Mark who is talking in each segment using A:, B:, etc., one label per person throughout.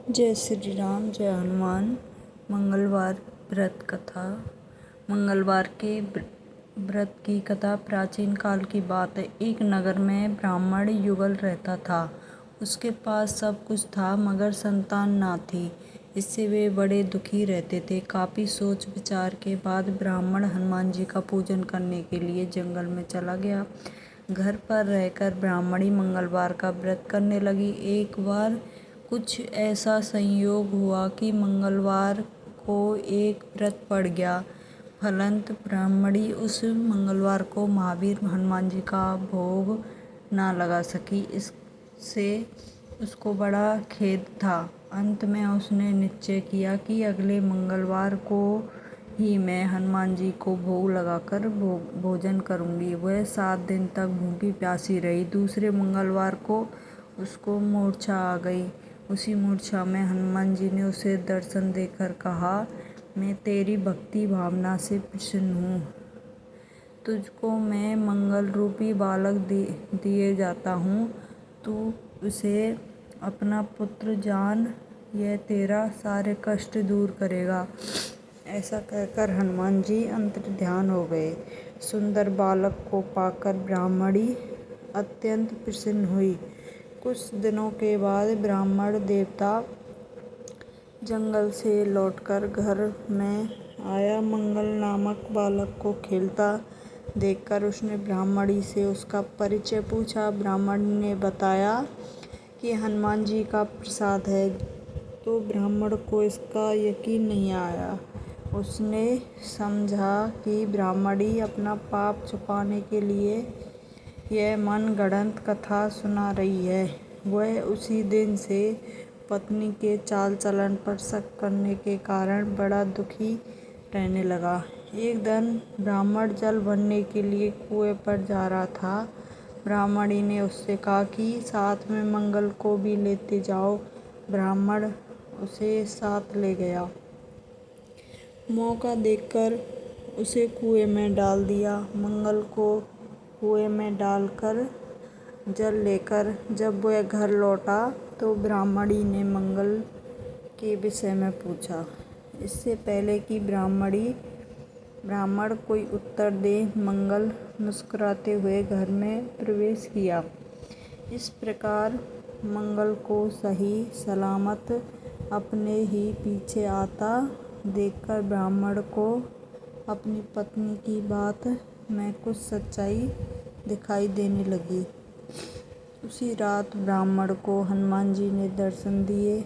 A: जय श्री राम, जय हनुमान। मंगलवार व्रत कथा। मंगलवार के व्रत की कथा प्राचीन काल की बात है। एक नगर में ब्राह्मण युगल रहता था। उसके पास सब कुछ था मगर संतान ना थी। इससे वे बड़े दुखी रहते थे। काफ़ी सोच विचार के बाद ब्राह्मण हनुमान जी का पूजन करने के लिए जंगल में चला गया। घर पर रहकर ब्राह्मणी मंगलवार का व्रत करने लगी। एक बार कुछ ऐसा संयोग हुआ कि मंगलवार को एक व्रत पड़ गया। फलंत ब्राह्मणी उस मंगलवार को महावीर हनुमान जी का भोग ना लगा सकी। इससे उसको बड़ा खेद था। अंत में उसने निश्चय किया कि अगले मंगलवार को ही मैं हनुमान जी को भोग लगाकर भोजन करूंगी। वह 7 दिन तक भूखी प्यासी रही। दूसरे मंगलवार को उसको मूर्छा आ गई। उसी मूर्छा में हनुमान जी ने उसे दर्शन देकर कहा, मैं तेरी भक्ति भावना से प्रसन्न हूँ। तुझको मैं मंगल रूपी बालक दिए जाता हूँ। तू उसे अपना पुत्र जान, यह तेरा सारे कष्ट दूर करेगा। ऐसा कहकर हनुमान जी अंतर्ध्यान हो गए। सुंदर बालक को पाकर ब्राह्मणी अत्यंत प्रसन्न हुई। कुछ दिनों के बाद ब्राह्मण देवता जंगल से लौटकर घर में आया। मंगल नामक बालक को खेलता देखकर उसने ब्राह्मणी से उसका परिचय पूछा। ब्राह्मणी ने बताया कि हनुमान जी का प्रसाद है, तो ब्राह्मण को इसका यकीन नहीं आया। उसने समझा कि ब्राह्मणी अपना पाप छुपाने के लिए यह मनगढ़ंत कथा सुना रही है। वह उसी दिन से पत्नी के चाल चलन पर शक करने के कारण बड़ा दुखी रहने लगा। एक दिन ब्राह्मण जल भरने के लिए कुएं पर जा रहा था। ब्राह्मणी ने उससे कहा कि साथ में मंगल को भी लेते जाओ। ब्राह्मण उसे साथ ले गया। मौका देखकर उसे कुएं में डाल दिया। मंगल को कुएं में डालकर जल लेकर जब वह घर लौटा तो ब्राह्मणी ने मंगल के विषय में पूछा। इससे पहले कि ब्राह्मण कोई उत्तर दे, मंगल मुस्कुराते हुए घर में प्रवेश किया। इस प्रकार मंगल को सही सलामत अपने ही पीछे आता देखकर ब्राह्मण को अपनी पत्नी की बात में कुछ सच्चाई दिखाई देने लगी। उसी रात ब्राह्मण को हनुमान जी ने दर्शन दिए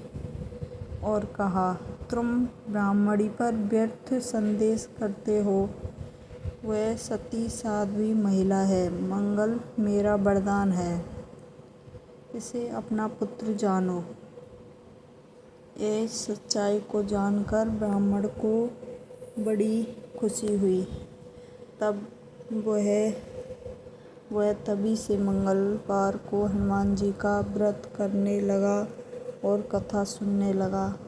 A: और कहा, तुम ब्राह्मणी पर व्यर्थ संदेह करते हो। वह सती साध्वी महिला है। मंगल मेरा वरदान है, इसे अपना पुत्र जानो। इस सच्चाई को जानकर ब्राह्मण को बड़ी खुशी हुई। तब वह तभी से मंगलवार को हनुमान जी का व्रत करने लगा और कथा सुनने लगा।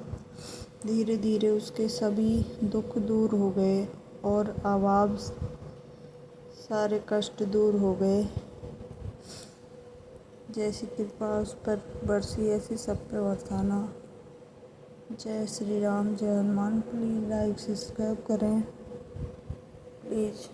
A: धीरे धीरे उसके सभी दुख दूर हो गए और अभाव सारे कष्ट दूर हो गए। जैसी कृपा उस पर बरसी ऐसी सब पे बरसाना। जय श्री राम, जय हनुमान। प्लीज़ लाइक सब्सक्राइब करें प्लीज़।